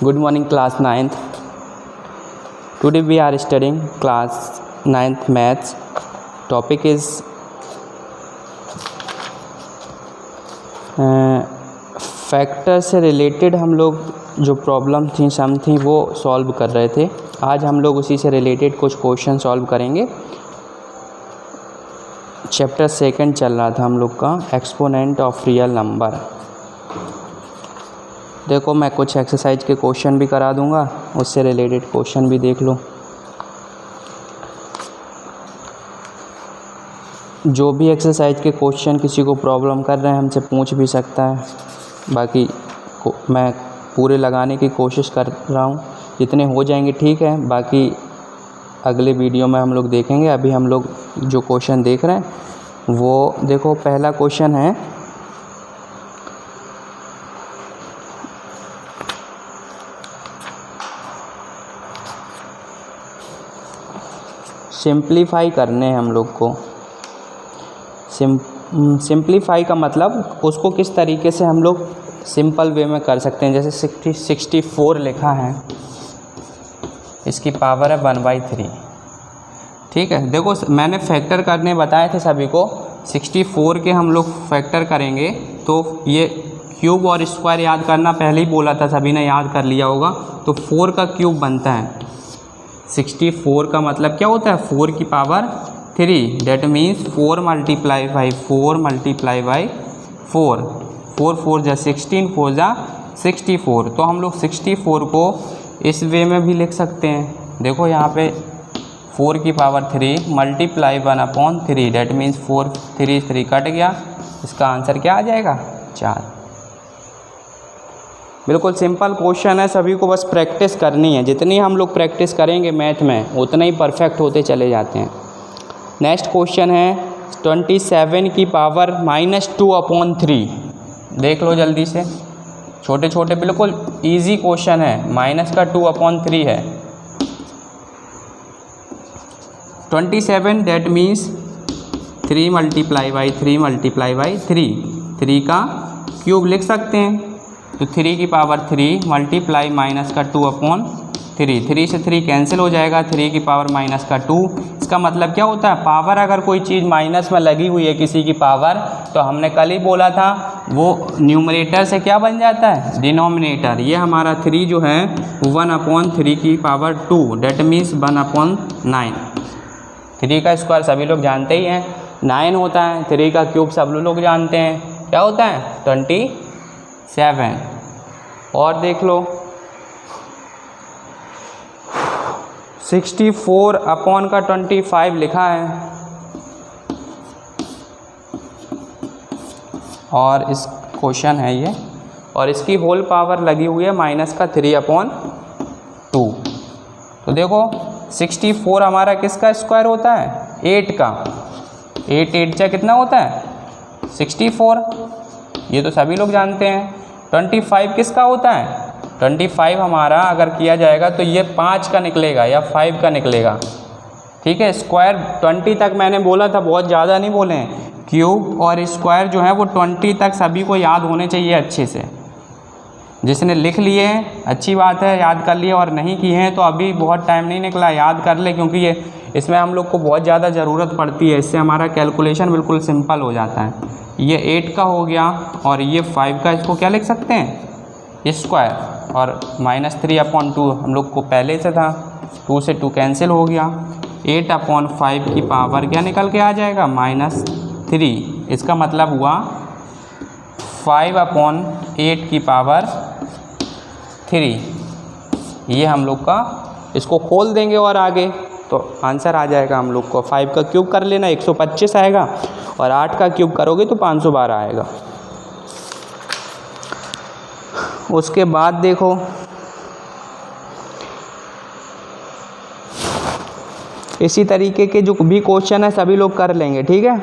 Good morning, class 9th. Today we are studying class 9th maths. Topic is factor से related हम लोग जो problem थी सम थी वो सॉल्व कर रहे थे। आज हम लोग उसी से रिलेटेड कुछ क्वेश्चन सॉल्व करेंगे। चैप्टर 2 चल रहा था हम लोग का, एक्सपोनेंट ऑफ रियल नंबर। देखो मैं कुछ एक्सरसाइज के क्वेश्चन भी करा दूंगा, उससे रिलेटेड क्वेश्चन भी देख लो। जो भी एक्सरसाइज के क्वेश्चन किसी को प्रॉब्लम कर रहे हैं हमसे पूछ भी सकता है। बाकी मैं पूरे लगाने की कोशिश कर रहा हूँ, जितने हो जाएंगे ठीक है, बाकी अगले वीडियो में हम लोग देखेंगे। अभी हम लोग जो क्वेश्चन देख रहे हैं वो देखो, पहला क्वेश्चन है सिंप्लीफाई करने हैं हम लोग को। सिंप्लीफाई का मतलब उसको किस तरीके से हम लोग सिंपल वे में कर सकते हैं। जैसे 64 लिखा है, इसकी पावर है 1/3। ठीक है, देखो मैंने फैक्टर करने बताए थे सभी को। 64 के हम लोग फैक्टर करेंगे तो ये क्यूब और स्क्वायर याद करना पहले ही बोला था, सभी ने याद कर लिया होगा। तो 4 का क्यूब बनता है 64 का मतलब क्या होता है 4 की power 3। That means 4 multiply by 4 multiply by 4। 4 4 जा 16, 4 जा 64। तो हम लोग 64 को इस वे में भी लिख सकते हैं। देखो यहाँ पे 4 की power 3 multiply 1/3। That means 4 3 3 cut गया, इसका आंसर क्या आ जाएगा 4। बिल्कुल सिंपल क्वेश्चन है, सभी को बस प्रैक्टिस करनी है। जितनी हम लोग प्रैक्टिस करेंगे मैथ में उतना ही परफेक्ट होते चले जाते हैं। नेक्स्ट क्वेश्चन है 27 की पावर -2/3। देख लो जल्दी से, छोटे छोटे बिल्कुल इजी क्वेश्चन है। माइनस का 2/3 है 27। That means 3 multiply by 3 multiply by 3 का क्यूब लिख सकते हैं। तो 3 की पावर 3 मल्टीप्लाई माइनस का 2/3। 3 से 3 कैंसिल हो जाएगा, 3 की पावर माइनस का 2। इसका मतलब क्या होता है, पावर अगर कोई चीज़ माइनस में लगी हुई है किसी की पावर, तो हमने कल ही बोला था वो न्यूमरेटर से क्या बन जाता है डिनोमिनेटर। ये हमारा 3 जो है 1/3 की पावर 2। That means 1/9। 3 का स्क्वायर सभी लोग जानते ही हैं 9 होता है। 3 का क्यूब सब लोग जानते हैं क्या होता है 27। और देख लो 64/25 लिखा है, और इस क्वेश्चन है ये, और इसकी होल पावर लगी हुई है -3/2। तो देखो 64 हमारा किसका स्क्वायर होता है 8 का। 8 8 जा कितना होता है 64, ये तो सभी लोग जानते हैं। 25 किसका होता है 25 हमारा अगर किया जाएगा तो ये 5 का निकलेगा या 5 का निकलेगा। ठीक है, स्क्वायर 20 तक मैंने बोला था, बहुत ज़्यादा नहीं बोले हैं। क्यूब और स्क्वायर जो है वो 20 तक सभी को याद होने चाहिए अच्छे से। जिसने लिख लिए हैं अच्छी बात है, याद कर लिए, और नहीं किए हैं तो अभी बहुत टाइम नहीं निकला, याद कर ले, क्योंकि ये इसमें हम लोग को बहुत ज़्यादा ज़रूरत पड़ती है। इससे हमारा कैलकुलेशन बिल्कुल सिंपल हो जाता है। ये 8 का हो गया और ये 5 का, इसको क्या लिख सकते हैं स्क्वायर, और -3/2 हम लोग को पहले से था, 2 से 2 कैंसिल हो गया। 8/5 की पावर क्या निकल के आ जाएगा -3। इसका मतलब हुआ 5/8 की पावर 3। ये हम लोग का, इसको खोल देंगे और आगे तो आंसर आ जाएगा हम लोग को। 5 का क्यूब कर लेना 125 आएगा, और 8 का क्यूब करोगे तो 512 आएगा। उसके बाद देखो इसी तरीके के जो भी क्वेश्चन है सभी लोग कर लेंगे। ठीक है,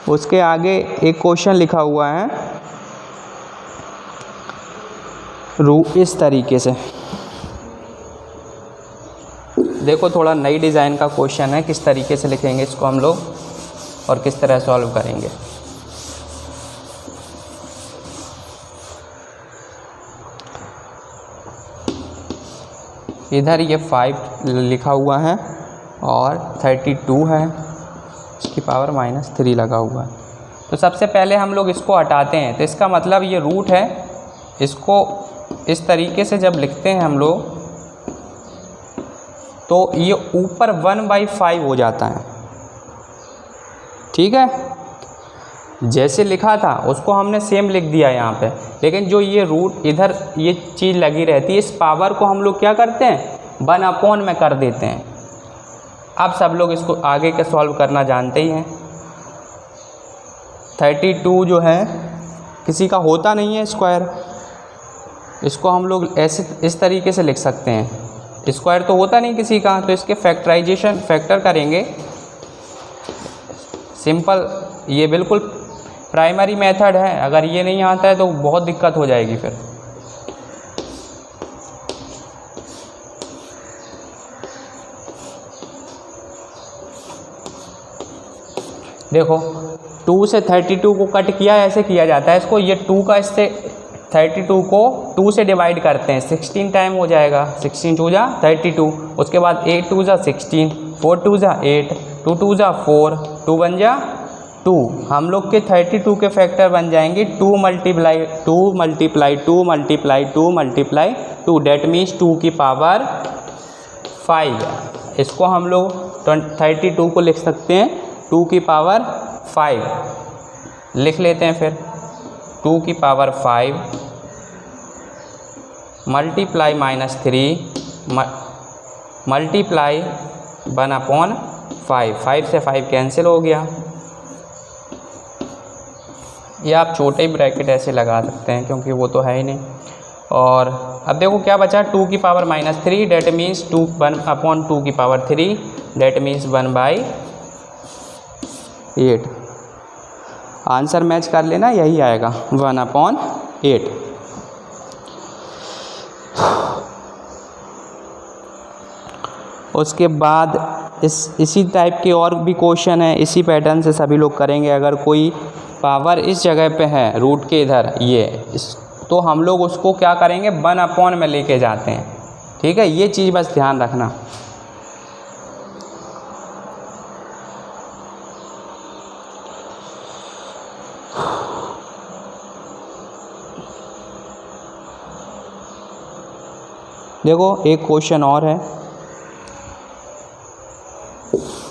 उसके आगे एक क्वेश्चन लिखा हुआ है इस तरीके से। देखो थोड़ा नई डिज़ाइन का क्वेश्चन है, किस तरीके से लिखेंगे इसको हम लोग और किस तरह सॉल्व करेंगे। इधर ये 5 लिखा हुआ है और 32 है, इसकी पावर -3 लगा हुआ है। तो सबसे पहले हम लोग इसको हटाते हैं, तो इसका मतलब ये रूट है, इसको इस तरीके से जब लिखते हैं हम लोग तो ये ऊपर 1/5 हो जाता है। ठीक है, जैसे लिखा था उसको हमने सेम लिख दिया यहाँ पे, लेकिन जो ये रूट इधर ये चीज़ लगी रहती है, इस पावर को हम लोग क्या करते हैं 1/, में कर देते हैं। अब सब लोग इसको आगे के सॉल्व करना जानते ही हैं। 32 जो है किसी का होता नहीं है स्क्वायर, इसको हम लोग ऐसे इस तरीके से लिख सकते हैं, स्क्वायर तो होता नहीं किसी का, तो इसके फैक्टराइजेशन फैक्टर करेंगे सिंपल। ये बिल्कुल प्राइमरी मेथड है, अगर ये नहीं आता है तो बहुत दिक्कत हो जाएगी फिर। देखो 2 से 32 को कट किया, ऐसे किया जाता है इसको, ये 2 का इससे 32 को 2 से डिवाइड करते हैं, 16 टाइम हो जाएगा, 16 2 जा 32, उसके बाद 8 2 जा 16, 4 2 जा 8, 2 2 जा 4, 2 1 जा 2। हम लोग के 32 के फैक्टर बन जाएंगे 2 multiply 2 multiply 2 multiply 2 multiply 2, that means 2 की पावर 5। इसको हम लोग 32 को लिख सकते हैं 2 की पावर 5 लिख लेते हैं। फिर 2 की पावर 5 मल्टीप्लाई -3 मल्टीप्लाई 1/5, 5 से 5 कैंसिल हो गया। या आप छोटे ब्रैकेट ऐसे लगा सकते हैं क्योंकि वो तो है ही नहीं। और अब देखो क्या बचा, 2 की पावर -3, डेट मीन्स 1/2 की power 3, that means 1/8। Answer match कर लेना, यही आएगा 1/8। उसके बाद इसी टाइप के और भी क्वेश्चन है, इसी पैटर्न से सभी लोग करेंगे। अगर कोई पावर इस जगह पे है रूट के इधर तो हम लोग उसको क्या करेंगे 1/, में लेके जाते हैं। ठीक है, ये चीज़ बस ध्यान रखना। देखो एक क्वेश्चन और है,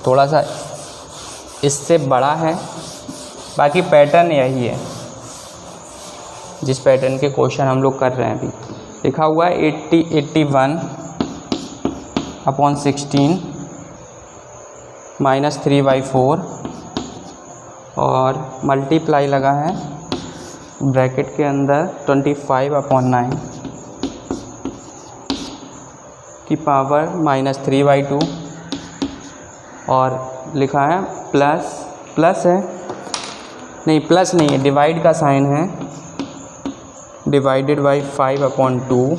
थोड़ा सा इससे बड़ा है, बाकी पैटर्न यही है जिस पैटर्न के क्वेश्चन हम लोग कर रहे हैं। अभी लिखा हुआ है 81/16 -3/4 और मल्टीप्लाई लगा है ब्रैकेट के अंदर 25/9 की पावर -3/2 और लिखा है प्लस है, नहीं प्लस नहीं है, डिवाइड का साइन है, डिवाइडेड बाई 5/2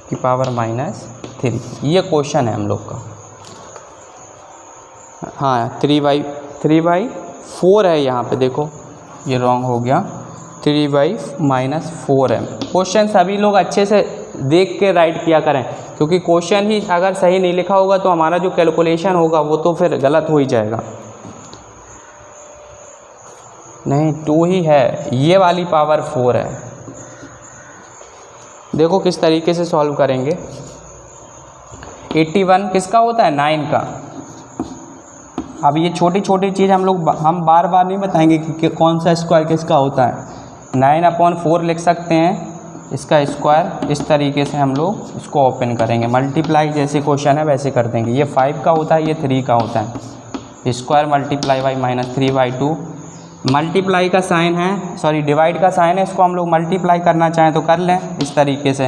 की पावर -3। ये क्वेश्चन है हम लोग का। हाँ 3/4 है यहाँ पे, देखो ये रॉन्ग हो गया, 3/-4 है। क्वेश्चन सभी लोग अच्छे से देख के राइट किया करें, क्योंकि क्वेश्चन ही अगर सही नहीं लिखा होगा तो हमारा जो कैलकुलेशन होगा वो तो फिर गलत हो ही जाएगा। नहीं 2 ही है, ये वाली पावर 4 है। देखो किस तरीके से सॉल्व करेंगे। 81 किसका होता है 9 का। अब ये छोटी छोटी चीज़ हम बार बार नहीं बताएंगे कि कौन सा स्क्वायर किसका होता है। 9/4 लिख सकते हैं, इसका स्क्वायर इस तरीके से हम लोग इसको ओपन करेंगे, मल्टीप्लाई जैसे क्वेश्चन है वैसे कर देंगे। ये 5 का होता है, ये 3 का होता है, स्क्वायर मल्टीप्लाई बाई -3/2। मल्टीप्लाई का साइन है, सॉरी डिवाइड का साइन है, इसको हम लोग मल्टीप्लाई करना चाहें तो कर लें इस तरीके से,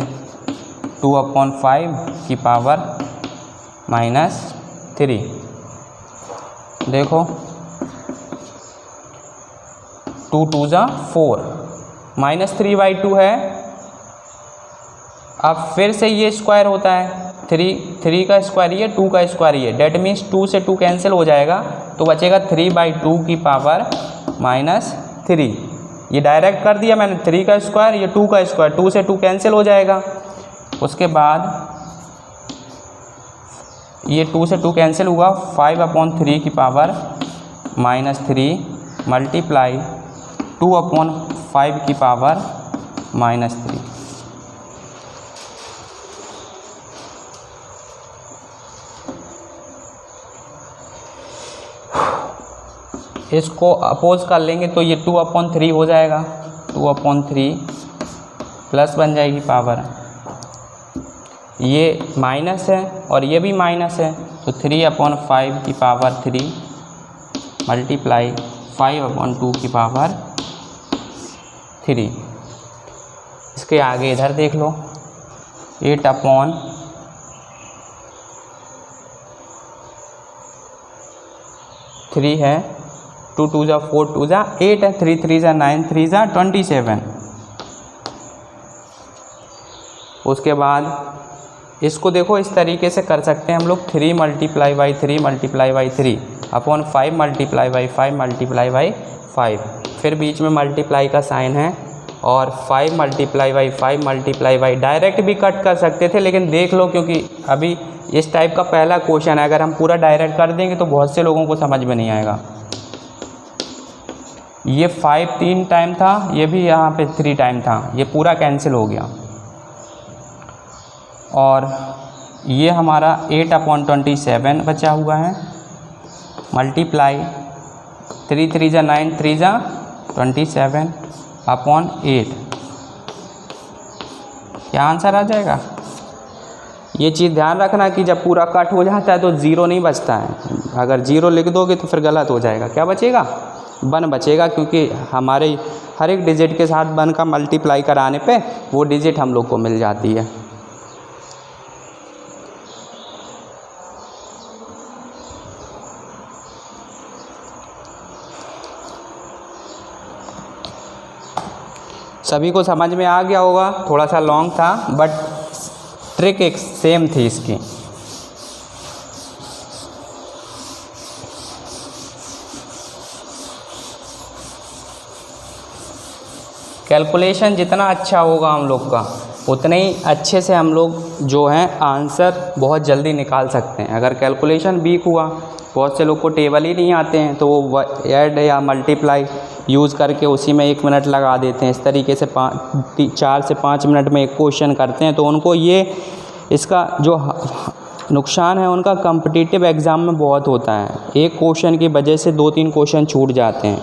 2/5 की पावर -3। देखो 2 2 जा 4, -3/2 है। अब फिर से ये स्क्वायर होता है, 3 का स्क्वायर ये, 2 का स्क्वायर ये, डेट मीन्स 2 से 2 कैंसिल हो जाएगा, तो बचेगा 3/2 की पावर -3। ये डायरेक्ट कर दिया मैंने, 3 का स्क्वायर ये 2 का स्क्वायर, 2 से 2 कैंसिल हो जाएगा, उसके बाद ये 2 से 2 कैंसिल हुआ, 5/3 की पावर -3 मल्टीप्लाई 2/5 की पावर -3। इसको अपोज कर लेंगे तो ये 2/3 हो जाएगा, 2/3 प्लस बन जाएगी पावर, ये माइनस है और ये भी माइनस है, तो 3/5 की पावर 3 मल्टीप्लाई 5/2 की पावर 3। इसके आगे इधर देख लो, 8/3 है, 2 2 जा 4 2 जा 8 है, 3 3 जा 9 3 जा 27। उसके बाद इसको देखो इस तरीके से कर सकते हैं हम लोग, 3 multiply by 3 multiply by 3 upon 5 multiply by 5 multiply by 5, फिर बीच में मल्टीप्लाई का साइन है, और 5 multiply by 5 multiply by, direct भी कट कर सकते थे लेकिन देख लो क्योंकि अभी इस टाइप का पहला क्वेश्चन है, अगर हम पूरा डायरेक्ट कर देंगे तो बहुत से लोगों को समझ में नहीं आएगा। ये 5 3 टाइम था, ये भी यहाँ पे 3 टाइम था, ये पूरा कैंसिल हो गया। और ये हमारा 8/27 बचा हुआ है, मल्टीप्लाई 3 3 जा 9 3 जा 27 अपॉन 8। क्या आंसर आ जाएगा? ये चीज़ ध्यान रखना कि जब पूरा कट हो जाता है तो 0 नहीं बचता है, अगर 0 लिख दोगे तो फिर गलत हो जाएगा। क्या बचेगा? 1 बचेगा, क्योंकि हमारे हर एक डिजिट के साथ 1 का मल्टीप्लाई कराने पे वो डिजिट हम लोग को मिल जाती है। सभी को समझ में आ गया होगा, थोड़ा सा लॉन्ग था बट ट्रिक एक सेम थी इसकी। कैलकुलेशन जितना अच्छा होगा हम लोग का, उतने ही अच्छे से हम लोग जो हैं आंसर बहुत जल्दी निकाल सकते हैं। अगर कैलकुलेशन वीक हुआ, बहुत से लोग को टेबल ही नहीं आते हैं, तो वो ऐड या मल्टीप्लाई यूज़ करके उसी में 1 मिनट लगा देते हैं। इस तरीके से 4 से 5 मिनट में एक क्वेश्चन करते हैं, तो उनको ये इसका जो नुकसान है उनका कॉम्पिटिटिव एग्ज़ाम में बहुत होता है। एक क्वेश्चन की वजह से 2-3 क्वेश्चन छूट जाते हैं,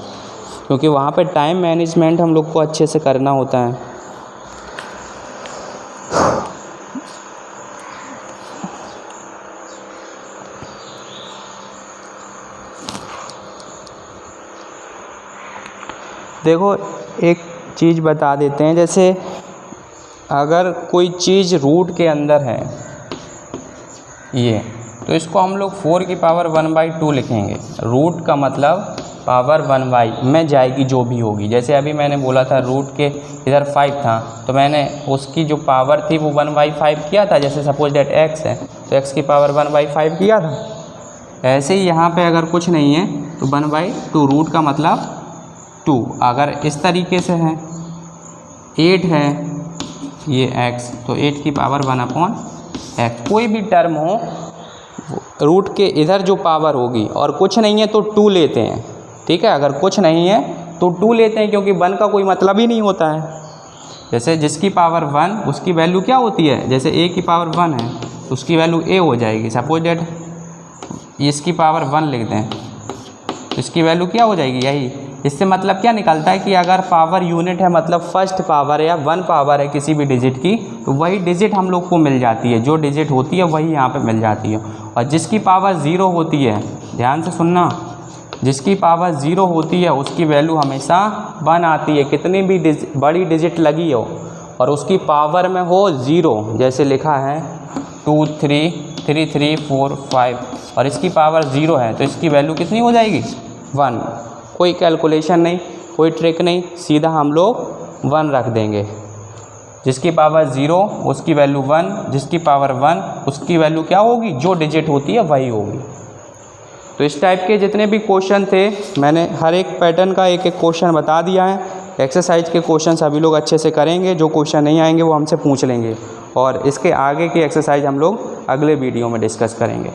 क्योंकि वहाँ पे टाइम मैनेजमेंट हम लोग को अच्छे से करना होता है। देखो एक चीज़ बता देते हैं, जैसे अगर कोई चीज़ रूट के अंदर है ये, तो इसको हम लोग 4 की पावर 1/2 लिखेंगे। रूट का मतलब पावर 1 में जाएगी जो भी होगी। जैसे अभी मैंने बोला था रूट के इधर 5 था, तो मैंने उसकी जो पावर थी वो 1/5 किया था। जैसे सपोज डेट x है तो x की पावर 1/5 किया था। ऐसे ही यहाँ पे अगर कुछ नहीं है तो 1/2, रूट का मतलब 2। अगर इस तरीके से है 8 है ये x, तो 8 की पावर 1/x। कोई भी टर्म हो, रूट के इधर जो पावर होगी और कुछ नहीं है तो 2 लेते हैं, ठीक है। अगर कुछ नहीं है तो 2 लेते हैं, क्योंकि 1 का कोई मतलब ही नहीं होता है। जैसे जिसकी पावर 1 उसकी वैल्यू क्या होती है, जैसे a की पावर 1 है तो उसकी वैल्यू a हो जाएगी। सपोज डेट इसकी पावर 1 लिख दें तो इसकी वैल्यू क्या हो जाएगी, यही। इससे मतलब क्या निकलता है कि अगर पावर यूनिट है, मतलब फर्स्ट पावर है या 1 पावर है किसी भी डिजिट की, तो वही डिजिट हम लोग को मिल जाती है। जो डिजिट होती है वही यहाँ पे मिल जाती है। और जिसकी पावर 0 होती है, ध्यान से सुनना, जिसकी पावर 0 होती है उसकी वैल्यू हमेशा 1 आती है। कितनी भी बड़ी डिजिट लगी हो और उसकी पावर में हो 0, जैसे लिखा है 2 3 3 3 4 5, और इसकी पावर 0 है तो इसकी वैल्यू कितनी हो जाएगी, 1। कोई कैलकुलेशन नहीं, कोई ट्रिक नहीं, सीधा हम लोग 1 रख देंगे। जिसकी पावर 0 उसकी वैल्यू 1, जिसकी पावर 1 उसकी वैल्यू क्या होगी, जो डिजिट होती है वही होगी। तो इस टाइप के जितने भी क्वेश्चन थे, मैंने हर एक पैटर्न का एक एक क्वेश्चन बता दिया है। एक्सरसाइज के क्वेश्चन सभी लोग अच्छे से करेंगे, जो क्वेश्चन नहीं आएंगे वो हमसे पूछ लेंगे। और इसके आगे की एक्सरसाइज हम लोग अगले वीडियो में डिस्कस करेंगे।